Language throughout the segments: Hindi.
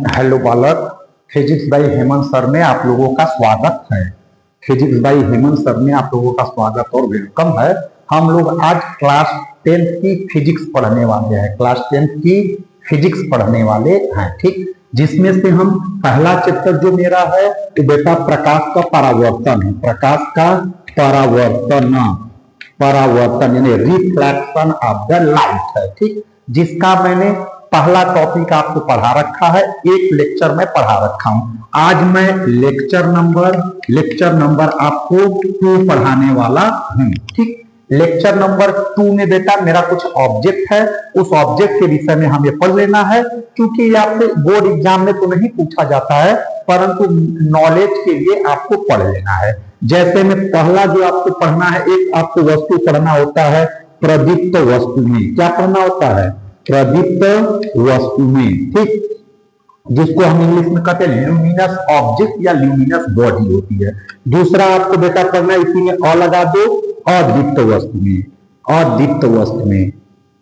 हेलो बालक, फिजिक्स बाई हेमंत सर में आप लोगों का स्वागत है। फिजिक्स बाई हेमंत सर में आप लोगों का स्वागत और वेलकम है। हम लोग आज क्लास 10th की फिजिक्स पढ़ने वाले हैं। क्लास 10th की फिजिक्स पढ़ने वाले हैं, ठीक। जिसमें से हम पहला चैप्टर जो मेरा है तो बेटा प्रकाश का परावर्तन है। प्रकाश का परावर्तन, परावर्तन यानी रिफ्लेक्शन ऑफ द लाइट है, ठीक। जिसका मैंने पहला टॉपिक आपको पढ़ा रखा है, एक लेक्चर में पढ़ा रखा हूं। आज मैं लेक्चर नंबर आपको 2 पढ़ाने वाला हूं, ठीक। लेक्चर नंबर 2 में बेटा मेरा कुछ ऑब्जेक्ट है, उस ऑब्जेक्ट के विषय में हमें पढ़ लेना है। क्योंकि ये आपसे बोर्ड एग्जाम में तो नहीं पूछा जाता है, परंतु नॉलेज के लिए आपको पढ़ लेना है। जैसे में पहला जो आपको पढ़ना है, एक आपको वस्तु पढ़ना होता है प्रदीप्त वस्तु में। क्या पढ़ना होता है? प्रदीप्त वस्तु में, ठीक। जिसको हम इंग्लिश में कहते हैं ल्यूमिनस ऑब्जेक्ट या ल्यूमिनस बॉडी होती है। दूसरा आपको बेटा पढ़ना है, इसी में अ लगा दो, अदीप्त वस्तु में, अदीप्त वस्तु में,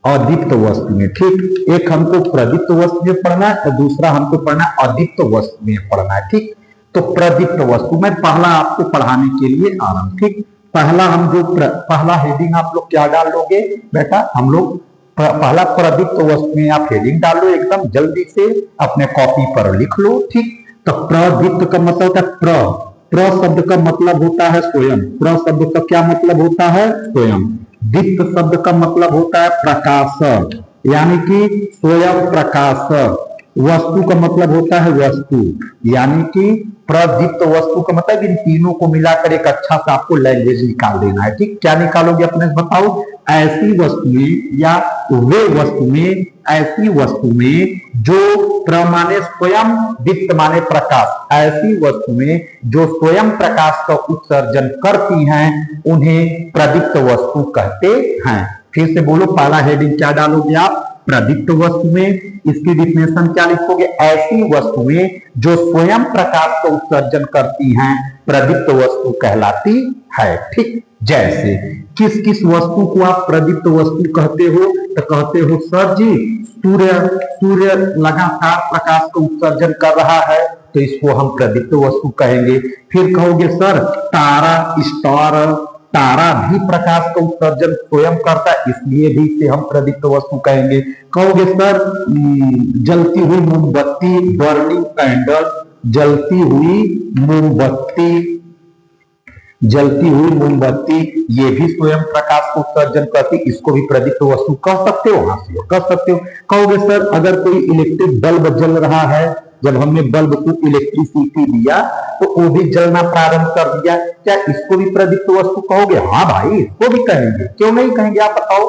अदीप्त वस्तु में, ठीक। एक हमको प्रदीप्त वस्तु में पढ़ना है और दूसरा हमको पढ़ना है अदीप्त वस्तु में पढ़ना है, ठीक। तो प्रदीप्त वस्तु में पहला आपको पढ़ाने के लिए आ रहा हूं, ठीक। पहला हम जो पहला हेडिंग आप लोग क्या डाल लोगे बेटा? हम लोग पहला प्रदीप्त वस्तु में आप हेडिंग डाल लो, एकदम जल्दी से अपने कॉपी पर लिख लो, ठीक। तो प्रदीप्त का मतलब होता है प्र शब्द का मतलब होता है स्वयं। प्र शब्द का क्या मतलब होता है? स्वयं। दीप्त शब्द का मतलब होता है प्रकाशक, यानी कि स्वयं प्रकाशक। वस्तु का मतलब होता है वस्तु, यानी कि प्रदीप्त वस्तु का मतलब इन तीनों को मिलाकर एक अच्छा सा आपको लैंग्वेज निकाल देना है, ठीक। क्या निकालोगे अपने से बताओ? ऐसी वस्तुएं या वे वस्तुएं, ऐसी वस्तु में जो प्र माने स्वयं, दीप्त माने प्रकाश, ऐसी वस्तुएं जो स्वयं प्रकाश का उत्सर्जन करती हैं उन्हें प्रदीप्त वस्तु कहते हैं। फिर से बोलो, पहला हेडिंग क्या डालोगे आप? प्रदीप्त वस्तुएं। इसकी डिफिनेशन क्या लिखोगे? ऐसी वस्तुएं जो स्वयं प्रकाश का उत्सर्जन करती हैं प्रदीप्त वस्तु कहलाती है, ठीक। जैसे किस किस वस्तु को आप प्रदीप्त वस्तु कहते हो? तो कहते हो सर जी सूर्य लगातार प्रकाश का उत्सर्जन कर रहा है तो इसको हम प्रदीप्त वस्तु कहेंगे। फिर कहोगे सर तारा भी प्रकाश का उत्सर्जन स्वयं करता है, इसलिए भी इसे हम प्रदीप्त वस्तु कहेंगे। कहोगे सर जलती हुई मोमबत्ती, बर्निंग कैंडल, जलती हुई मोमबत्ती ये भी स्वयं प्रकाश को उत्सर्जन करती, इसको भी प्रदीप्त वस्तु कह सकते हो? हाँ कह सकते हो। कहोगे सर अगर कोई इलेक्ट्रिक बल्ब जल रहा है, जब हमने बल्ब को इलेक्ट्रिसिटी दिया तो वो भी जलना प्रारंभ कर दिया, क्या इसको भी प्रदीप्त वस्तु कहोगे? हाँ भाई, इसको भी कहेंगे। क्यों नहीं कहेंगे आप बताओ?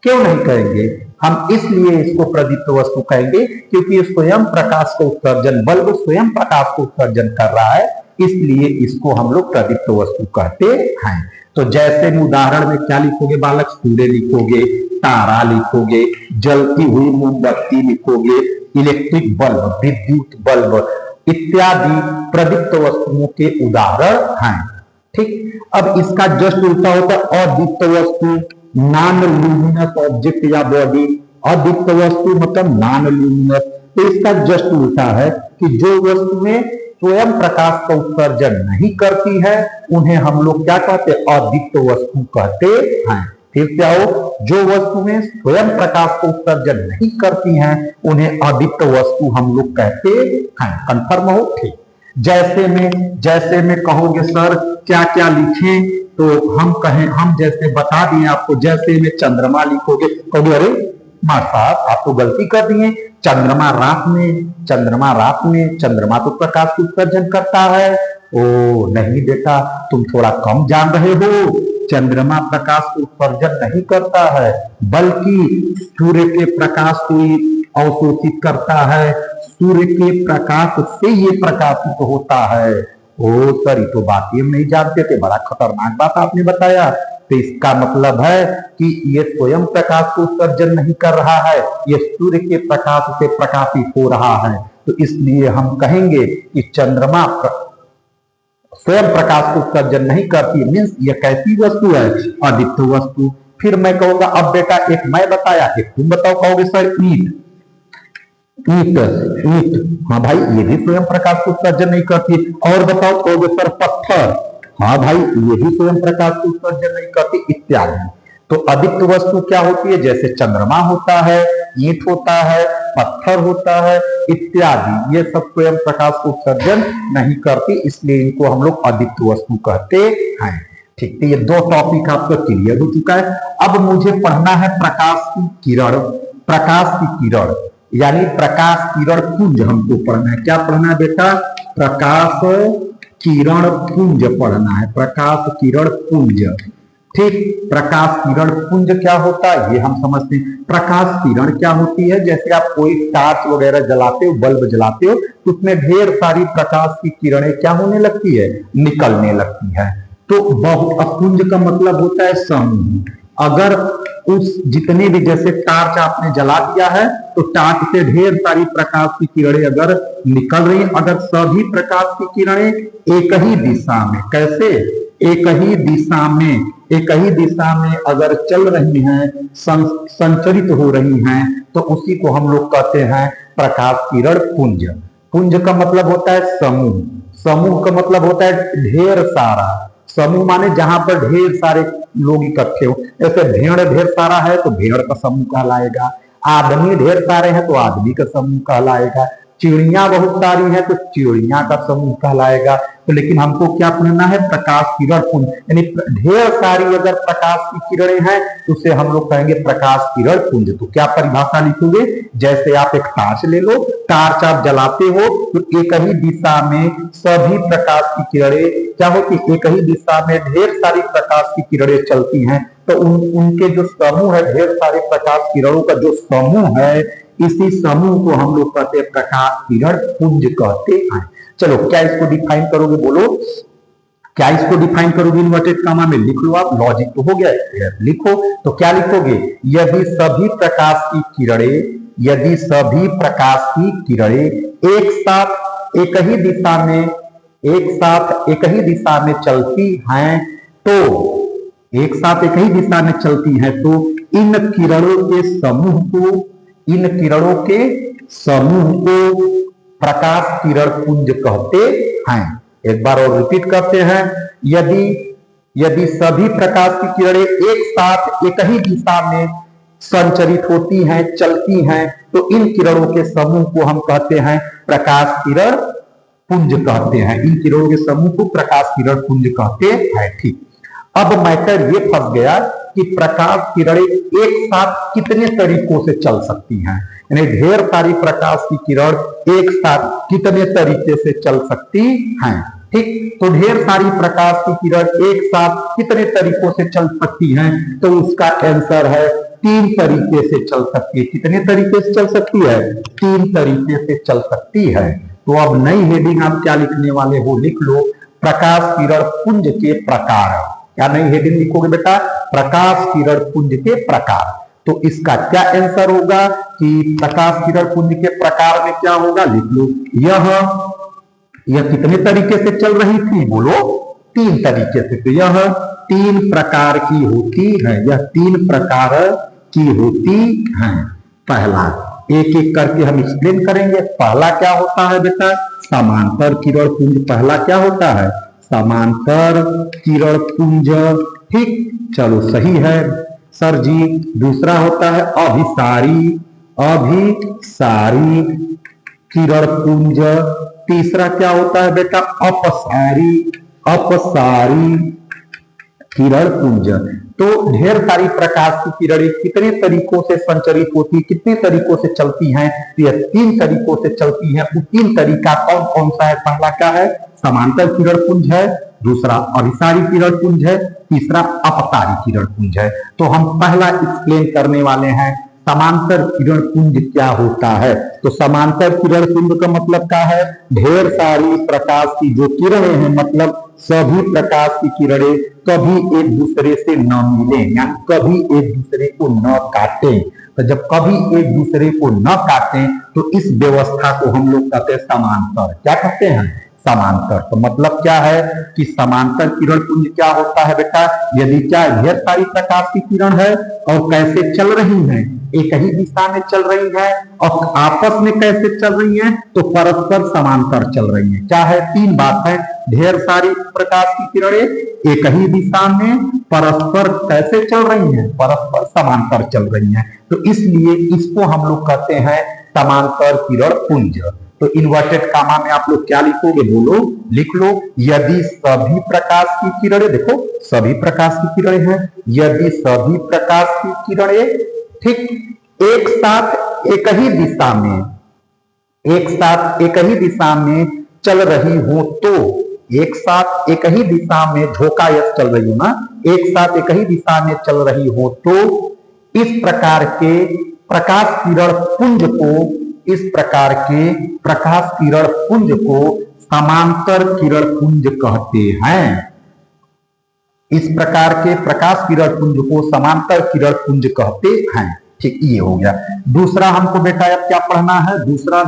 क्यों नहीं कहेंगे? हम इसलिए इसको प्रदीप्त वस्तु कहेंगे क्योंकि स्वयं प्रकाश को उत्सर्जन, बल्ब स्वयं प्रकाश को उत्सर्जन कर रहा है, इसलिए इसको हम लोग प्रदीप्त वस्तु कहते हैं। तो जैसे में उदाहरण में क्या लिखोगे बालक? सूर्य लिखोगे, तारा लिखोगे, जलती हुई मोमबत्ती लिखोगे, इलेक्ट्रिक बल्ब, विद्युत बल्ब इत्यादि प्रदीप्त वस्तुओं के उदाहरण हैं, ठीक। अब इसका जस्ट उल्टा होता है अदीप्त वस्तु, नॉन ल्यूमिनस ऑब्जेक्ट या बॉडी। अदीप्त वस्तु मतलब नॉन ल्यूमिनस। तो इसका जस्ट उल्टा है कि जो वस्तुएं स्वयं प्रकाश का उत्सर्जन नहीं करती है उन्हें हम लोग क्या कहते हैं? अदीप्त वस्तु कहते हैं। फिर से आओ, जो वस्तुएं स्वयं प्रकाश का उत्सर्जन नहीं करती हैं उन्हें अदीप्त वस्तु हम लोग कहते हैं। कंफर्म हो? ठीक। जैसे में कहोगे सर क्या क्या लिखें? तो हम जैसे बता दिए आपको। जैसे में चंद्रमा लिखोगे, कहोगे अरे मार साहब आप तो गलती कर दिए, चंद्रमा रात में चंद्रमा तो प्रकाश का उत्सर्जन करता है। ओ नहीं बेटा, तुम थोड़ा कम जान रहे हो। चंद्रमा प्रकाश को उत्सर्जन नहीं करता है, बल्कि सूर्य के प्रकाश को अवशोषित करता है। सूर्य के प्रकाश से ये प्रकाशित होता है। ओ सर, ये तो बात ही हम नहीं जानते थे, बड़ा खतरनाक बात आपने बताया। तो इसका मतलब है कि ये स्वयं प्रकाश को उत्सर्जन नहीं कर रहा है, ये सूर्य के प्रकाश से प्रकाशित हो रहा है। तो इसलिए हम कहेंगे कि चंद्रमा स्वयं प्रकाश को उत्सर्जन नहीं करती, मीन्स ये कैसी वस्तु है? अदीप्त वस्तु। फिर मैं कहूंगा अब बेटा एक मैं बताया, एक तुम बताओ, कहोगे सर ईट, ईट, ईट, हाँ भाई ये भी स्वयं प्रकाश को उत्सर्जन नहीं करती। और बताओ, कहोगे सर पत्थर, हाँ भाई ये भी स्वयं प्रकाश को उत्सर्जन नहीं करती, इत्यादि। तो अदीप्त वस्तु क्या होती है? जैसे चंद्रमा होता है, ईंट होता है, पत्थर होता है, इत्यादि, ये सब स्वयं प्रकाश को उत्सर्जन नहीं करती, इसलिए इनको हम लोग अदीप्त वस्तु कहते हैं। ठीक, तो ये दो टॉपिक आपका क्लियर हो चुका है। अब मुझे पढ़ना है प्रकाश की किरण, प्रकाश की किरण यानी प्रकाश किरण पुंज हमको पढ़ना है। क्या पढ़ना है बेटा? प्रकाश किरण पुंज पढ़ना है, प्रकाश किरण पुंज। ठीक, प्रकाश किरण पुंज क्या होता है ये हम समझते हैं। प्रकाश किरण क्या होती है? जैसे आप कोई टार्च वगैरह जलाते हो, बल्ब जलाते हो, तो उसमें ढेर सारी प्रकाश की किरणें क्या होने लगती है? निकलने लगती है। तो पुंज का मतलब होता है समूह। अगर उस जितने भी, जैसे टार्च आपने जला दिया है तो टार्च से ढेर सारी प्रकाश की किरणें अगर निकल रही, अगर सभी प्रकाश की किरणें एक ही दिशा में, कैसे? एक ही दिशा में अगर चल रही हैं, संचरित हो रही हैं, तो उसी को हम लोग कहते हैं प्रकाश किरण पुंज। पुंज का मतलब होता है समूह, समूह का मतलब होता है ढेर सारा, समूह माने जहां पर ढेर सारे लोग इकट्ठे हो। जैसे भेड़ ढेर सारा है तो भेड़ का समूह कहलाएगा, आदमी ढेर सारे हैं तो आदमी का समूह कहलाएगा, चिड़िया बहुत सारी है तो चिड़िया का समूह कहलाएगा। तो लेकिन हमको क्या पढ़ना है? प्रकाश किरण पुंज, यानी ढेर सारी अगर प्रकाश की किरणें हैं तो उसे हम लोग कहेंगे प्रकाश किरण पुंज। तो क्या परिभाषा लिखोगे? जैसे आप एक टार्च ले लो, टार्च आप जलाते हो तो एक ही दिशा में सभी प्रकाश की किरणें क्या होती? एक ही दिशा में ढेर सारी प्रकाश की किरणें चलती हैं, तो उनके जो समूह है, ढेर सारे प्रकाश किरणों का जो समूह है, इसी समूह को हम लोग कहते हैं प्रकाश किरण पुंज कहते हैं। चलो क्या इसको डिफाइन करोगे? बोलो क्या इसको डिफाइन करोगे? इन्वर्टेड कामा में लिख लो आप, लॉजिक तो हो गया, लिखो। तो क्या लिखोगे? यदि सभी प्रकाश की किरणें, यदि सभी प्रकाश की किरणें एक साथ एक ही दिशा में, एक साथ एक ही दिशा में चलती हैं, तो एक साथ एक ही दिशा में चलती हैं, तो इन किरणों के समूह को, इन किरणों के समूह को प्रकाश किरण पुंज कहते हैं। एक बार और रिपीट करते हैं, यदि सभी प्रकाश की किरणें एक साथ एक ही दिशा में संचरित होती हैं, चलती हैं, तो इन किरणों के समूह को हम कहते हैं प्रकाश किरण पुंज कहते हैं। इन किरणों के समूह को प्रकाश किरण पुंज कहते हैं। ठीक, अब मैटर ये फंस गया कि प्रकाश किरणें एक साथ कितने तरीकों से चल सकती हैं, यानी ढेर सारी प्रकाश की किरण एक साथ कितने तरीके से चल सकती हैं। ठीक, तो ढेर सारी प्रकाश की किरण एक साथ कितने तरीकों से चल सकती हैं? तो उसका आंसर है 3 तरीके से चल सकती है। कितने तरीके से चल सकती है? 3 तरीके से चल सकती है। तो अब नई हेडिंग आप क्या लिखने वाले हो? लिख लो प्रकाश किरण पुंज के प्रकार। क्या नई हेडिंग लिखोगे बेटा? प्रकाश किरण पुंज के प्रकार। तो इसका क्या आंसर होगा कि प्रकाश किरण पुंज के प्रकार में क्या होगा? लिख लो, यह कितने तरीके से चल रही थी? बोलो 3 तरीके से। तो यह 3 प्रकार की होती है, यह 3 प्रकार की होती है। पहला, एक एक करके हम एक्सप्लेन करेंगे। पहला क्या होता है बेटा? समांतर किरण पुंज। पहला क्या होता है? समांतर किरण पुंज। ठीक, चलो सही है सर जी। दूसरा होता है अभिसारी किरण पुंज। तीसरा क्या होता है बेटा? अपसारी किरण पुंज। तो ढेर सारी प्रकाश की किरणें कितने तरीकों से संचरित होती, कितने तरीकों से चलती हैं? तो यह 3 तरीकों से चलती हैं। वो 3 तरीका कौन कौन सा है? पहला क्या है? समांतर किरण पुंज है, दूसरा अभिसारी किरण पुंज है, तीसरा अपसारी किरण पुंज है। तो हम पहला एक्सप्लेन करने वाले हैं समांतर किरण पुंज क्या होता है। तो समांतर किरण पुंज का मतलब क्या है? ढेर सारी प्रकाश की जो किरणें हैं, मतलब सभी प्रकाश की किरणें कभी एक दूसरे से न मिले, यानी कभी एक दूसरे को न काटें। तो जब कभी एक दूसरे को न काटें तो इस व्यवस्था को हम लोग कहते हैं समांतर। क्या कहते हैं? समांतर। तो मतलब क्या है कि समांतर किरण पुंज क्या होता है बेटा, यदि क्या ढेर सारी प्रकाश की किरण है और कैसे चल रही हैं, एक ही दिशा में चल रही है और आपस में कैसे चल रही हैं, तो परस्पर समांतर चल रही हैं। क्या है, तीन बात है, ढेर सारी प्रकाश की किरणें एक ही दिशा में परस्पर कैसे चल रही हैं, परस्पर समांतर चल रही हैं। तो इसलिए इसको हम लोग कहते हैं समांतर किरण पुंज। तो इन्वर्टेड कामा में आप लोग क्या लिखोगे, बोलो, लिख लो, यदि सभी प्रकाश की किरणें, देखो सभी प्रकाश की किरणें हैं, यदि सभी प्रकाश की किरणें ठीक एक साथ एक ही दिशा में, एक साथ एक ही दिशा में चल रही हो, तो एक साथ एक ही दिशा में झोंका यस चल रही हो ना, एक साथ एक ही दिशा में चल रही हो, तो इस प्रकार के प्रकाश किरण पुंज को, इस प्रकार के प्रकाश किरण पुंज को समांतर किरण पुंज कहते हैं। इस प्रकार के प्रकाश किरण पुंज को समांतर किरण पुंज कहते हैं। ठीक, ये हो गया। दूसरा हमको बेटा अब क्या पढ़ना है, दूसरा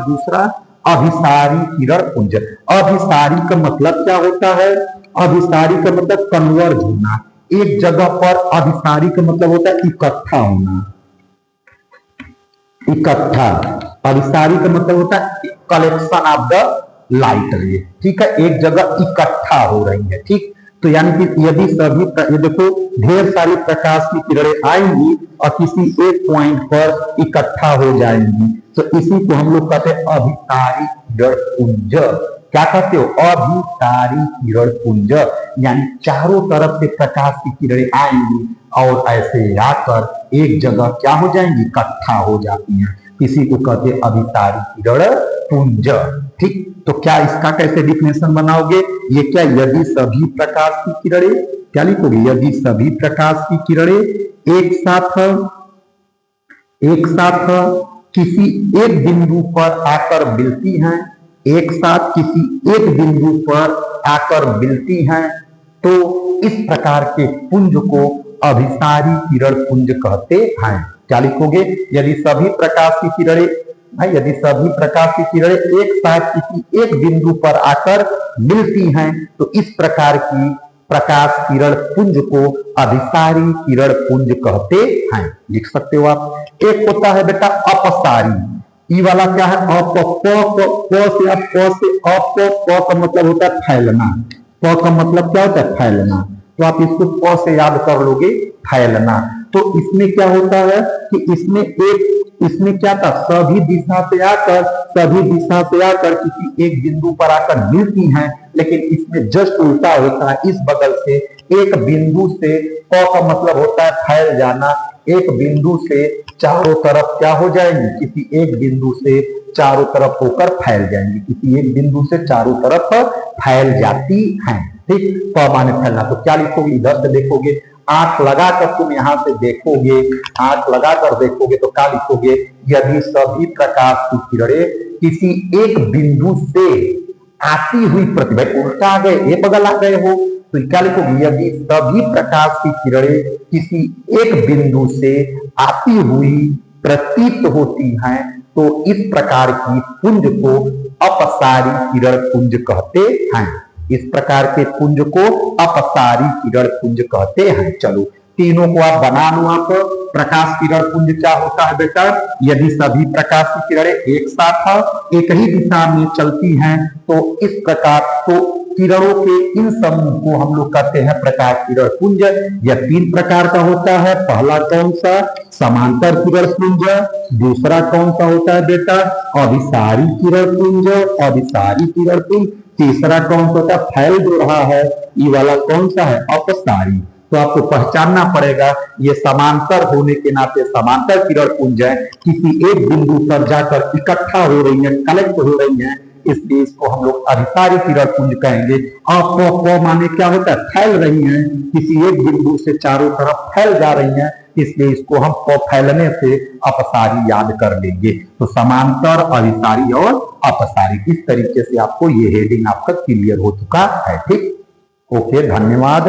अभिसारी किरण पुंज। अभिसारी का मतलब क्या होता है, अभिसारी का मतलब कन्वर्ज होना, एक जगह पर। अभिसारी का मतलब होता है इकट्ठा होना, इकट्ठा। अभिसारी का मतलब होता है कलेक्शन ऑफ द लाइट रे, ठीक है, एक जगह इकट्ठा हो रही है। ठीक, तो यानी कि यदि सभी, ये देखो ढेर सारी प्रकाश की किरणें आएंगी और किसी एक पॉइंट पर इकट्ठा हो जाएंगी, तो इसी को हम लोग कहते हैं अभिसारी किरण पुंज। क्या कहते हो, अभिसारी किरण पुंज, यानी चारों तरफ से प्रकाश की किरणें आएंगी और ऐसे आकर एक जगह क्या हो जाएंगी, इकट्ठा हो जाती हैं, इसी को कहते हैं अभिसारी किरण पुंज। ठीक, तो क्या इसका कैसे डिफिनेशन बनाओगे, ये क्या, यदि सभी प्रकाश की किरणें, क्या लिखोगे, यदि सभी प्रकाश की किरणें एक साथ किसी एक बिंदु पर आकर मिलती हैं, एक साथ किसी एक बिंदु पर आकर मिलती हैं, तो इस प्रकार के पुंज को अभिसारी किरण पुंज कहते हैं। क्या लिखोगे, यदि सभी प्रकाश की किरणें, यदि सभी प्रकाश की किरणें एक साथ किसी एक बिंदु पर आकर मिलती हैं, तो इस प्रकार की प्रकाश किरण पुंज को अभिसारी किरण पुंज कहते हैं। लिख सकते हो आप। एक होता है बेटा अपसारी, ई वाला क्या है, अप, से अप, प का मतलब होता है फैलना, प का मतलब क्या होता है, फैलना। तो आप इसको प से याद कर लोगे, फैलना। तो इसमें क्या होता है कि इसमें क्या था, सभी दिशा से आकर किसी एक बिंदु पर आकर मिलती हैं, लेकिन इसमें जस्ट उल्टा होता है। इस बगल से एक बिंदु से, प का मतलब होता है फैल जाना, एक बिंदु से चारों तरफ क्या हो जाएंगी, किसी एक बिंदु से चारों तरफ होकर फैल जाएंगी, किसी एक बिंदु से चारों तरफ फैल जाती हैं। ठीक, प माने फैलना। तो क्या लिखोगे, इधर से देखोगे, आंख लगाकर तुम यहां से देखोगे, आंख लगाकर देखोगे तो क्या लिखोगे, यदि सभी प्रकाश की किरणें किसी एक बिंदु से आती हुई प्रतिभा, उल्टा आ गए, ये बगल आ गए हो, तो क्या लिखोगे, यदि सभी प्रकाश की किरणें किसी एक बिंदु से आती हुई प्रतीत होती हैं, तो इस प्रकार की पुंज को अपसारी किरण पुंज कहते हैं। इस प्रकार के पुंज को अपसारी किरण पुंज कहते हैं। चलो तीनों को आप बना लो। आप प्रकाश किरण पुंज क्या होता है बेटा, यदि सभी प्रकाश की किरणें एक साथ एक ही दिशा में चलती हैं, तो इस प्रकार तो किरणों के इन समूह को हम लोग कहते हैं प्रकाश किरण पुंज। यह तीन प्रकार का होता है। पहला कौन सा, समांतर किरण पुंज। दूसरा कौन सा होता है बेटा, अभिसारी किरण पुंज, अभिसारी किरण पुंज। तीसरा कौन सा होता है, फैल जो रहा है, ये वाला कौन सा है, अपसारी। तो आपको पहचानना पड़ेगा, ये समांतर होने के नाते समांतर किरण पुंज है, किसी एक बिंदु पर जाकर इकट्ठा हो रही है, कलेक्ट हो रही है, इसलिए इसको हम लोग अभिसारी किरण पुंज कहेंगे। और माने क्या होता है, फैल रही है, किसी एक बिंदु से चारों तरफ फैल जा रही है, इसलिए इसको हम फैलने से अपसारी याद कर लेंगे। तो समांतर, अभिसारी और अपसारी, इस तरीके से आपको ये हेडिंग आपका क्लियर हो चुका है। ठीक, ओके, धन्यवाद।